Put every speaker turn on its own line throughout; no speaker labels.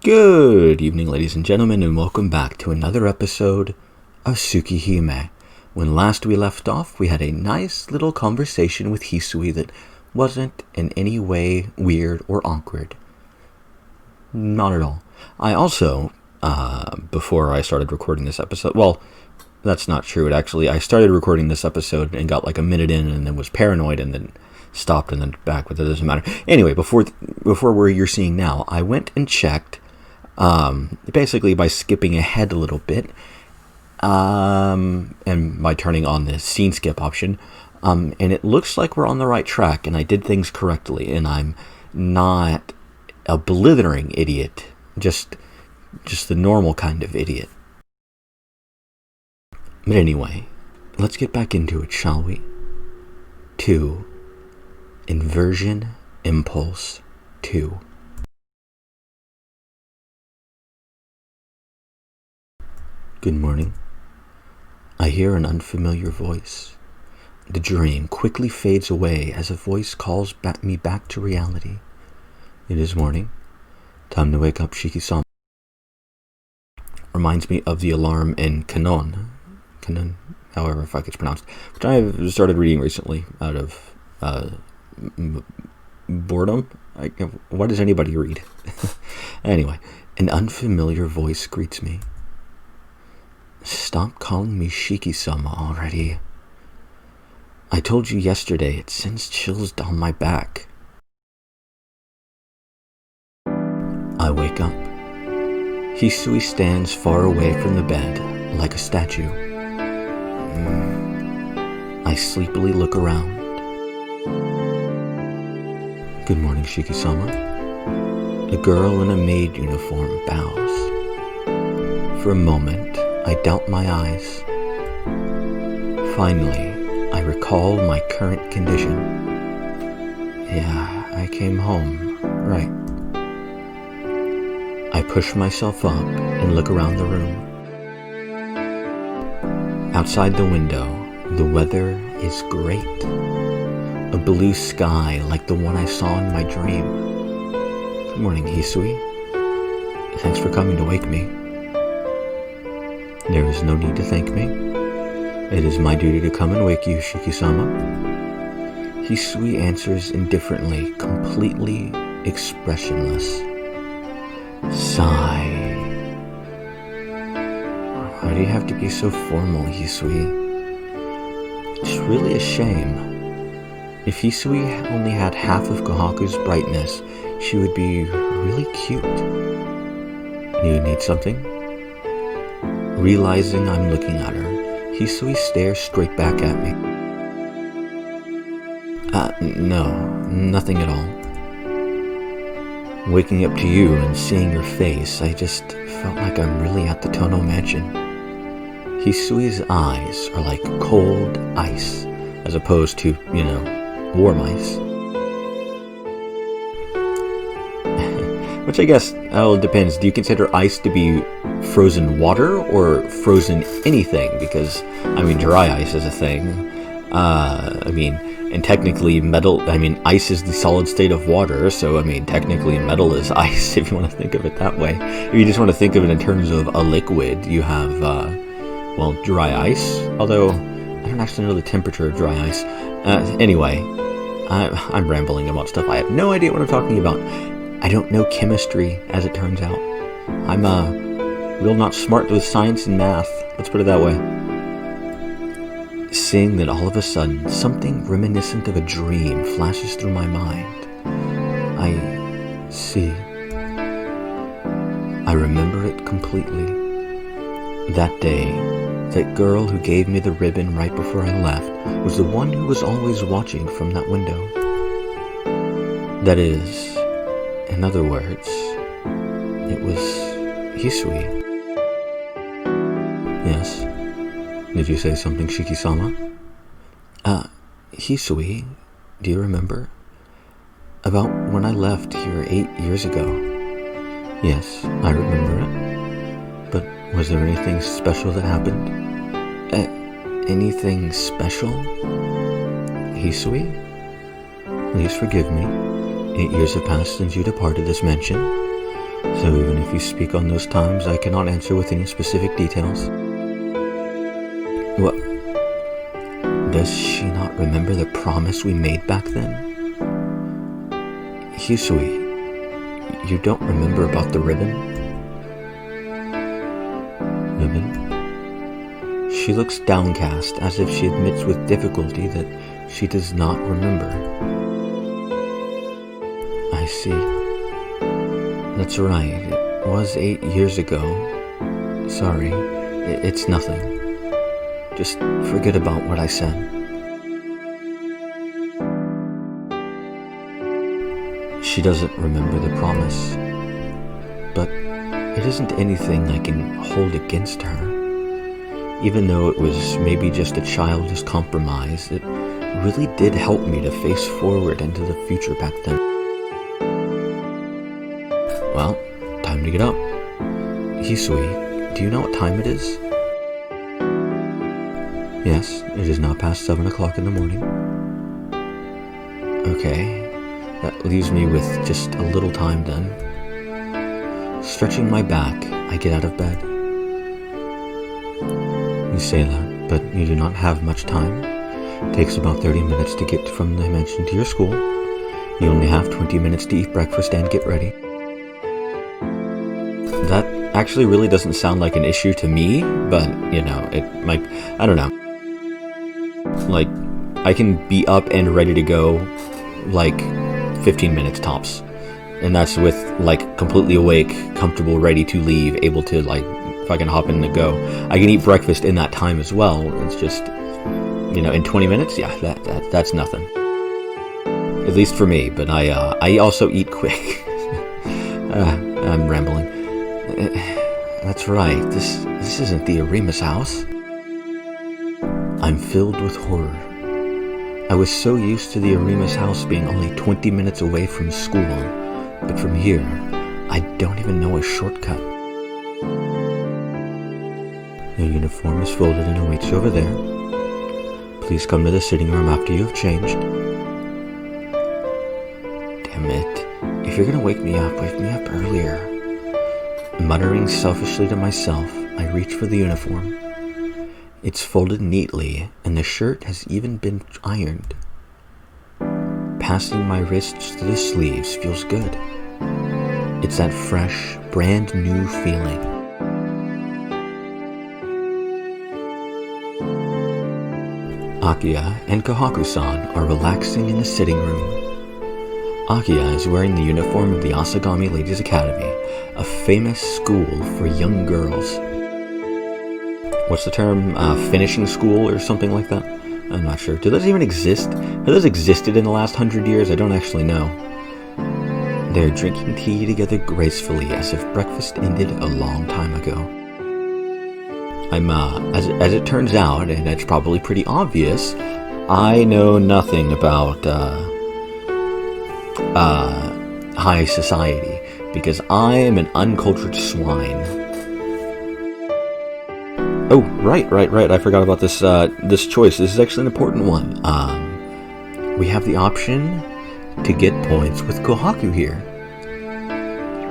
Good evening, ladies and gentlemen, and welcome back to another episode of Tsukihime. When last we left off, we had a nice little conversation with Hisui that wasn't in any way weird or awkward. Not at all. I also, before I started recording this episode, well, that's not true. I started recording this episode and got like a minute in and then was paranoid and then stopped and then back, but that doesn't matter. Anyway, before where you're seeing now, I went and checked, basically by skipping ahead a little bit, and by turning on the scene skip option, and it looks like we're on the right track and I did things correctly and I'm not a blithering idiot, just the normal kind of idiot. But anyway, let's get back into it, shall we? 2. Inversion Impulse 2. Good morning. I hear an unfamiliar voice. The dream quickly fades away as a voice calls me back to reality. It is morning. Time to wake up, Shikisama. Reminds me of the alarm in Kanon, however if it's pronounced, which I've started reading recently out of boredom. Why does anybody read? Anyway, an unfamiliar voice greets me. Stop calling me Shikisama already. I told you yesterday it sends chills down my back. I wake up. Hisui stands far away from the bed, like a statue. I sleepily look around. Good morning, Shikisama. A girl in a maid uniform bows. For a moment, I doubt my eyes. Finally, I recall my current condition. Yeah, I came home, right. I push myself up and look around the room. Outside the window, the weather is great. A blue sky like the one I saw in my dream. Good morning, Hisui. Thanks for coming to wake me. There is no need to thank me. It is my duty to come and wake you, Shikisama. Hisui answers indifferently, completely expressionless. Sigh. Why do you have to be so formal, Hisui? It's really a shame. If Hisui only had half of Kohaku's brightness, she would be really cute. Do you need something? Realizing I'm looking at her, Hisui stares straight back at me. No, nothing at all. Waking up to you and seeing your face, I just felt like I'm really at the Tono mansion. Hisui's eyes are like cold ice, as opposed to, warm ice. Which I guess, it depends. Do you consider ice to be frozen water or frozen anything? Because, dry ice is a thing. And technically ice is the solid state of water, so technically metal is ice, if you want to think of it that way. If you just want to think of it in terms of a liquid, you have, dry ice, although I don't actually know the temperature of dry ice. Anyway, I'm rambling about stuff I have no idea what I'm talking about. I don't know chemistry, as it turns out. I'm, real not smart with science and math, let's put it that way. Seeing that all of a sudden, something reminiscent of a dream flashes through my mind. I see. I remember it completely. That day, that girl who gave me the ribbon right before I left was the one who was always watching from that window. That is, in other words, it was Hisui. Yes. Did you say something, Shikisama? Hisui, do you remember? About when I left here 8 years ago. Yes, I remember it. But was there anything special that happened? Anything special? Hisui? Please forgive me. 8 years have passed since you departed this mansion. So even if you speak on those times, I cannot answer with any specific details. What? Does she not remember the promise we made back then? Hisui, you don't remember about the ribbon? Ribbon? She looks downcast, as if she admits with difficulty that she does not remember. I see. That's right, it was 8 years ago. Sorry, it's nothing. Just forget about what I said. She doesn't remember the promise, but it isn't anything I can hold against her. Even though it was maybe just a childish compromise, it really did help me to face forward into the future back then. Well, time to get up. Hisui, do you know what time it is? Yes, it is now past 7 o'clock in the morning. Okay, that leaves me with just a little time then. Stretching my back, I get out of bed. You say that, but you do not have much time. It takes about 30 minutes to get from the mansion to your school. You only have 20 minutes to eat breakfast and get ready. That actually really doesn't sound like an issue to me, but, you know, it might, I don't know. Like, I can be up and ready to go, like, 15 minutes tops. And that's with, like, completely awake, comfortable, ready to leave, able to, like, fucking hop in and go. I can eat breakfast in that time as well. It's just, you know, in 20 minutes, yeah, that's nothing. At least for me, but I also eat quick. I'm rambling. That's right, this isn't the Arima's house. I'm filled with horror. I was so used to the Arima's house being only 20 minutes away from school, but from here, I don't even know a shortcut. Your uniform is folded and awaits you over there. Please come to the sitting room after you have changed. Damn it. If you're gonna wake me up earlier. Muttering selfishly to myself, I reach for the uniform. It's folded neatly, and the shirt has even been ironed. Passing my wrists to the sleeves feels good. It's that fresh, brand new feeling. Akiya and Kohaku-san are relaxing in the sitting room. Akiya is wearing the uniform of the Asagami Ladies Academy, a famous school for young girls. What's the term? Finishing school or something like that? I'm not sure. Do those even exist? Have those existed in the last 100 years? I don't actually know. They're drinking tea together gracefully as if breakfast ended a long time ago. As it turns out, and it's probably pretty obvious, I know nothing about high society, because I am an uncultured swine. Oh, right. I forgot about this this choice. This is actually an important one. We have the option to get points with Kohaku here.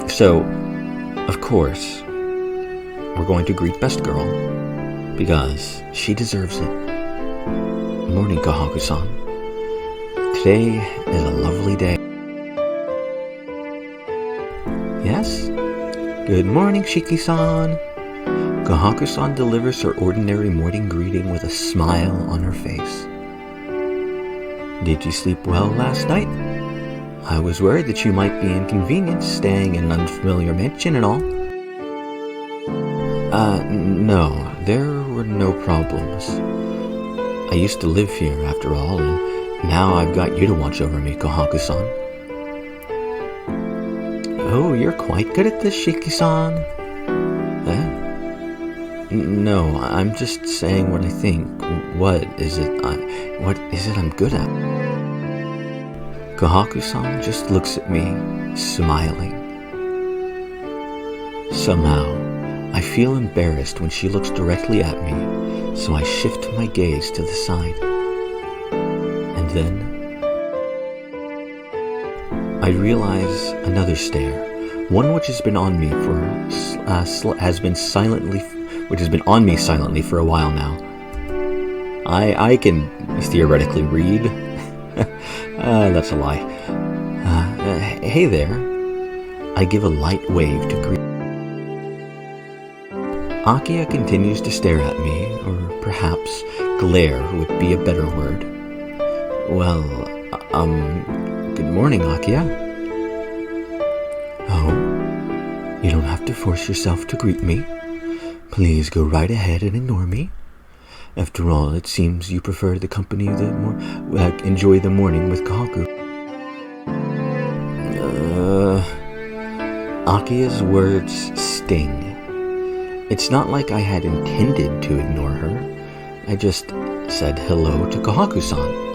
So, of course, we're going to greet Best Girl, because she deserves it. Morning, Kohaku-san. Today is a lovely day. Yes? Good morning, Shiki-san. Kohaku-san delivers her ordinary morning greeting with a smile on her face. Did you sleep well last night? I was worried that you might be inconvenienced staying in an unfamiliar mansion and all. No, there were no problems. I used to live here, after all, and now I've got you to watch over me, Kohaku-san. Oh, you're quite good at this, Shiki-san. No, I'm just saying what I think. What is it I'm good at? Kohaku-san just looks at me, smiling. Somehow, I feel embarrassed when she looks directly at me, so I shift my gaze to the side. And then I realize another stare, One which has been on me silently for a while now. I can theoretically read. That's a lie. Hey there. I give a light wave to greet. Akiya continues to stare at me, or perhaps glare would be a better word. Well, good morning, Akiya. Oh, you don't have to force yourself to greet me. Please go right ahead and ignore me. After all, it seems you prefer the company enjoy the morning with Kohaku. Akiya's words sting. It's not like I had intended to ignore her. I just said hello to Kohaku-san.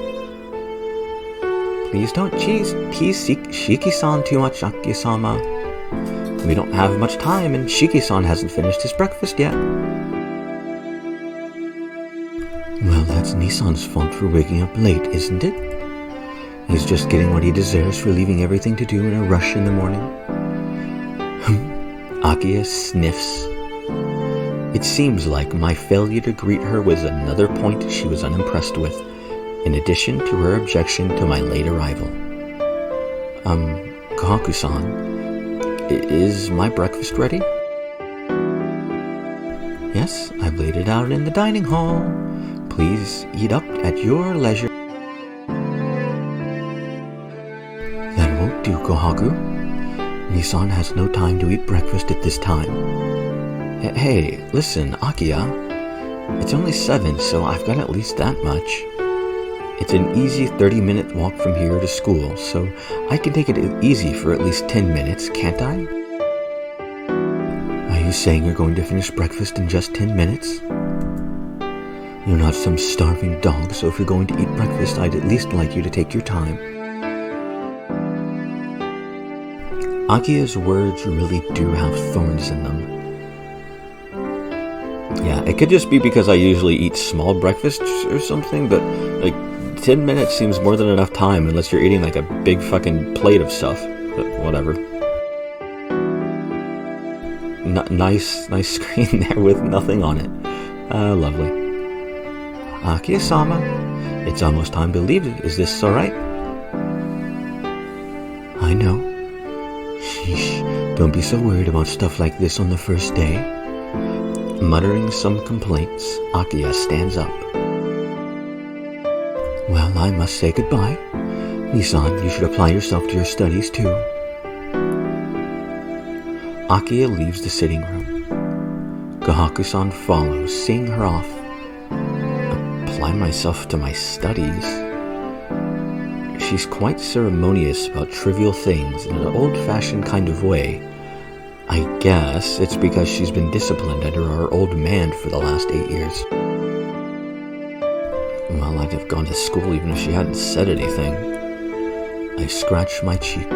Please don't tease Shiki-san too much, Akiya-sama. We don't have much time, and Shiki-san hasn't finished his breakfast yet. Well, that's Nissan's fault for waking up late, isn't it? He's just getting what he deserves for leaving everything to do in a rush in the morning. Akiya sniffs. It seems like my failure to greet her was another point she was unimpressed with, in addition to her objection to my late arrival. Kohaku-san, is my breakfast ready? Yes, I've laid it out in the dining hall. Please eat up at your leisure. That won't do, Kohaku. Nissan has no time to eat breakfast at this time. Hey, listen, Akiya. It's only 7, so I've got at least that much. It's an easy 30-minute walk from here to school, so I can take it easy for at least 10 minutes, can't I? Are you saying you're going to finish breakfast in just 10 minutes? You're not some starving dog, so if you're going to eat breakfast, I'd at least like you to take your time. Akiya's words really do have thorns in them. Yeah, it could just be because I usually eat small breakfasts or something, but 10 minutes seems more than enough time unless you're eating like a big fucking plate of stuff. But whatever. Nice screen there with nothing on it. Lovely. Akiya-sama, it's almost time to leave. Is this alright? I know. Sheesh, don't be so worried about stuff like this on the first day. Muttering some complaints, Akiya stands up. Well, I must say goodbye. Nissan, you should apply yourself to your studies too. Akiya leaves the sitting room. Kohaku-san follows, seeing her off. Apply myself to my studies? She's quite ceremonious about trivial things in an old-fashioned kind of way. I guess it's because she's been disciplined under our old man for the last 8 years. Well, I'd have gone to school even if she hadn't said anything. I scratched my cheek.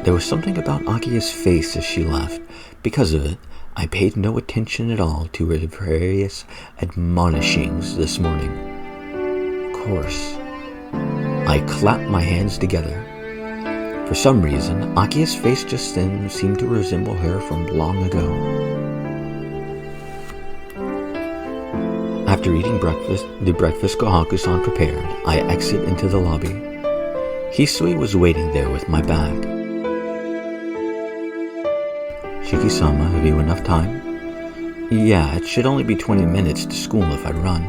There was something about Akiya's face as she left. Because of it, I paid no attention at all to her various admonishings this morning. Of course. I clapped my hands together. For some reason, Akiya's face just then seemed to resemble her from long ago. After eating the breakfast Kohaku-san prepared, I exit into the lobby. Hisui was waiting there with my bag. Shikisama, have you enough time? Yeah, it should only be 20 minutes to school if I run.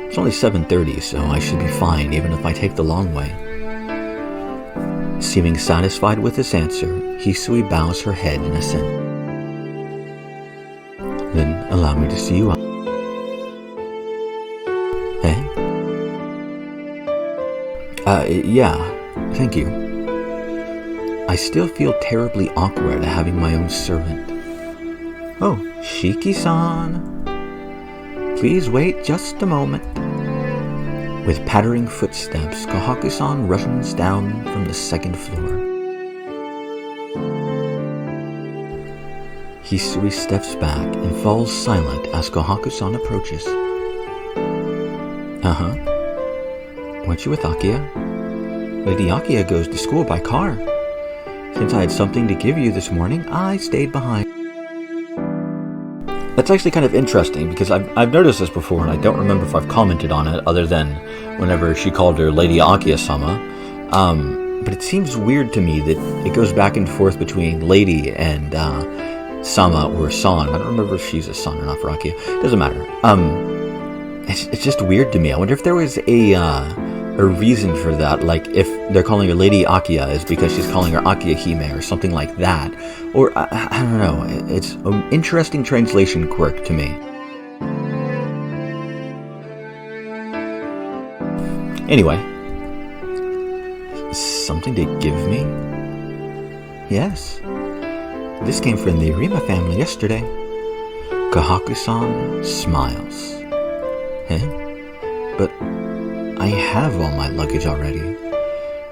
It's only 7:30, so I should be fine even if I take the long way. Seeming satisfied with this answer, Hisui bows her head in assent. Then allow me to see you out. Yeah, thank you. I still feel terribly awkward having my own servant. Oh, Shiki-san. Please wait just a moment. With pattering footsteps, Kohaku-san rushes down from the second floor. Hisui steps back and falls silent as Kohaku-san approaches. Uh-huh. Weren't you with Akiya? Lady Akiya goes to school by car. Since I had something to give you this morning, I stayed behind. That's actually kind of interesting, because I've noticed this before, and I don't remember if I've commented on it, other than whenever she called her Lady Akiya-sama. But it seems weird to me that it goes back and forth between Lady and Sama or San. I don't remember if she's a son or not for Akiya. It doesn't matter. It's just weird to me. I wonder if there was a reason for that, like if they're calling her Lady Akiya is because she's calling her Akiyahime or something like that, or I don't know. It's an interesting translation quirk to me. Anyway, something to give me? Yes, this came from the Arima family yesterday. Kohaku-san smiles. But I have all my luggage already.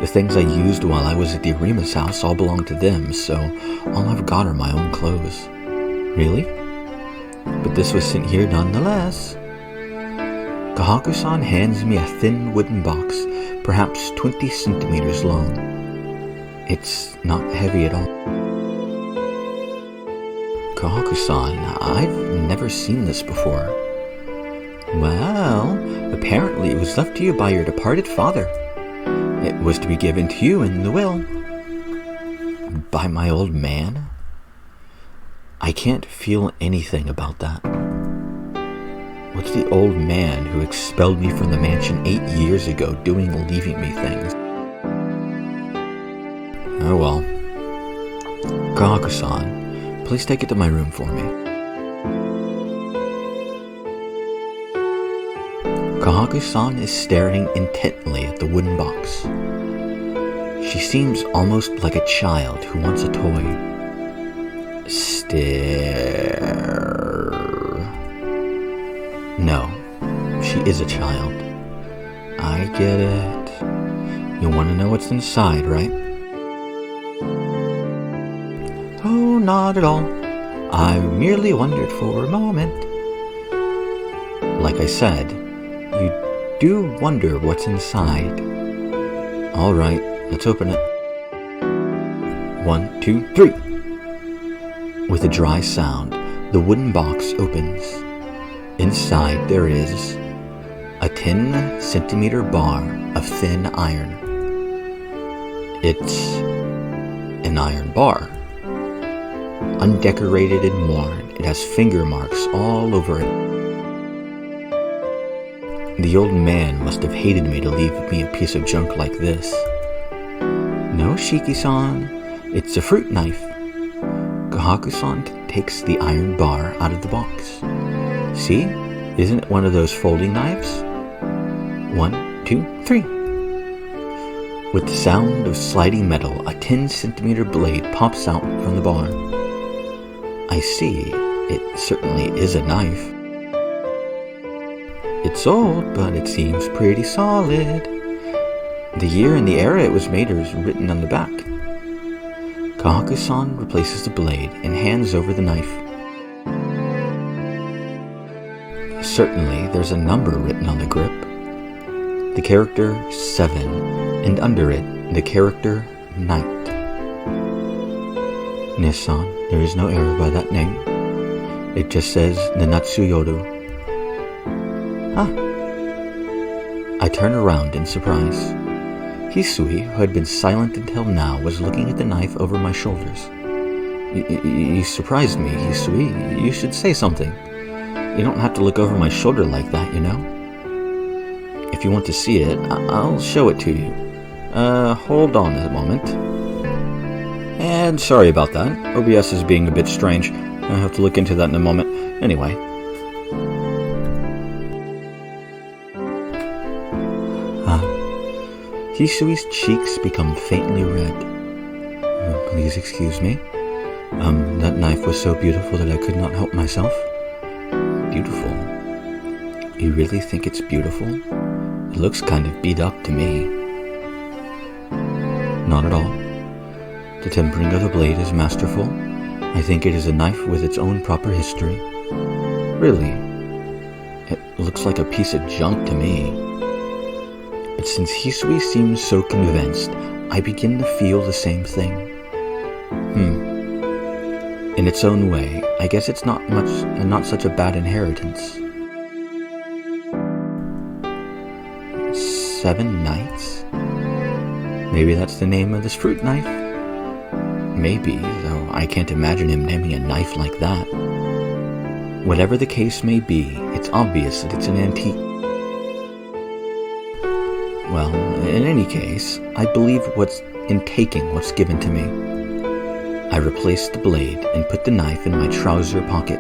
The things I used while I was at the Arima's house all belong to them, so all I've got are my own clothes. Really? But this was sent here nonetheless. Kohaku-san hands me a thin wooden box, perhaps 20 centimeters long. It's not heavy at all. Kohaku-san, I've never seen this before. Well, apparently it was left to you by your departed father. It was to be given to you in the will. By my old man? I can't feel anything about that. What's the old man who expelled me from the mansion 8 years ago doing leaving me things? Oh well. Kohaku-san, please take it to my room for me. Kohaku-san is staring intently at the wooden box. She seems almost like a child who wants a toy. Stare. No, she is a child. I get it. You want to know what's inside, right? Oh, not at all. I merely wondered for a moment. Like I said, you do wonder what's inside. All right, let's open it. 1, 2, 3. With a dry sound, the wooden box opens. Inside there is a 10-centimeter bar of thin iron. It's an iron bar. Undecorated and worn, it has finger marks all over it. The old man must have hated me to leave me a piece of junk like this. No, Shiki-san, it's a fruit knife. Kohaku-san takes the iron bar out of the box. See? Isn't it one of those folding knives? 1, 2, 3. With the sound of sliding metal, a 10-centimeter blade pops out from the bar. I see. It certainly is a knife. It's old, but it seems pretty solid. The year and the era it was made is written on the back. Kohaku-san replaces the blade and hands over the knife. Certainly, there's a number written on the grip. The character 7, and under it, the character Knight. Nissan, there is no error by that name. It just says Nanatsu Yoru. Ah. I turn around in surprise. Hisui, who had been silent until now, was looking at the knife over my shoulders. You surprised me, Hisui. You should say something. You don't have to look over my shoulder like that, you know? If you want to see it, I'll show it to you. Hold on a moment. And sorry about that. OBS is being a bit strange. I'll have to look into that in a moment. Anyway. Hisui's cheeks become faintly red. Please excuse me. That knife was so beautiful that I could not help myself. Beautiful? You really think it's beautiful? It looks kind of beat up to me. Not at all. The tempering of the blade is masterful. I think it is a knife with its own proper history. Really? It looks like a piece of junk to me. But since Hisui seems so convinced, I begin to feel the same thing. In its own way, I guess it's not such a bad inheritance. 7 nights? Maybe that's the name of this fruit knife? Maybe, though I can't imagine him naming a knife like that. Whatever the case may be, it's obvious that it's an antique. Well, in any case, I believe in taking what's given to me. I replaced the blade and put the knife in my trouser pocket.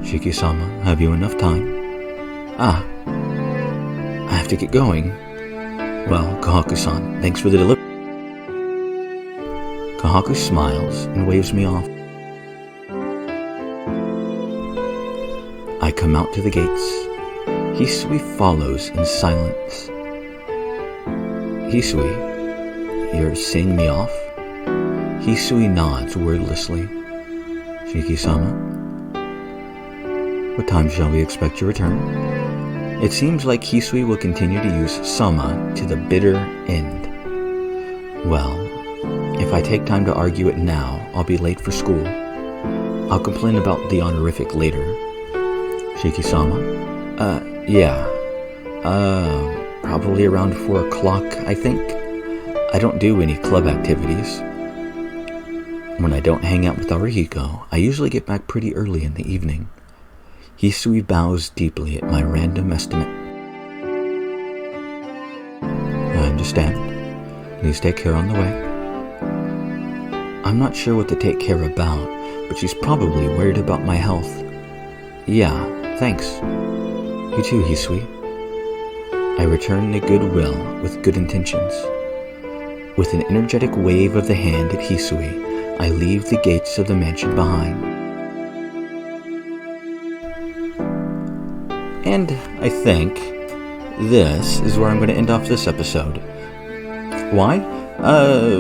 Shikisama, have you enough time? I have to get going. Well, Kohaku-san, thanks for the delivery. Kohaku smiles and waves me off. I come out to the gates. Hisui follows in silence. Hisui, you're seeing me off? Hisui nods wordlessly. Shikisama, what time shall we expect your return? It seems like Hisui will continue to use sama to the bitter end. Well, if I take time to argue it now, I'll be late for school. I'll complain about the honorific later. Shikisama? Yeah. Probably around 4 o'clock, I think. I don't do any club activities. When I don't hang out with Arihiko, I usually get back pretty early in the evening. Hisui bows deeply at my random estimate. I understand. Please take care on the way. I'm not sure what to take care about, but she's probably worried about my health. Yeah, thanks. You too, Hisui. I return the goodwill with good intentions. With an energetic wave of the hand at Hisui, I leave the gates of the mansion behind. And I think this is where I'm going to end off this episode. Why?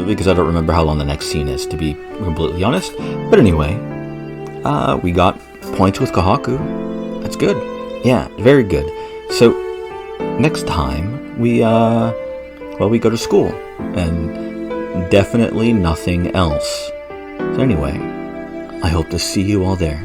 Because I don't remember how long the next scene is, to be completely honest. But anyway, we got points with Kohaku. That's good. Yeah, very good. So, next time, we go to school. And definitely nothing else. So anyway, I hope to see you all there.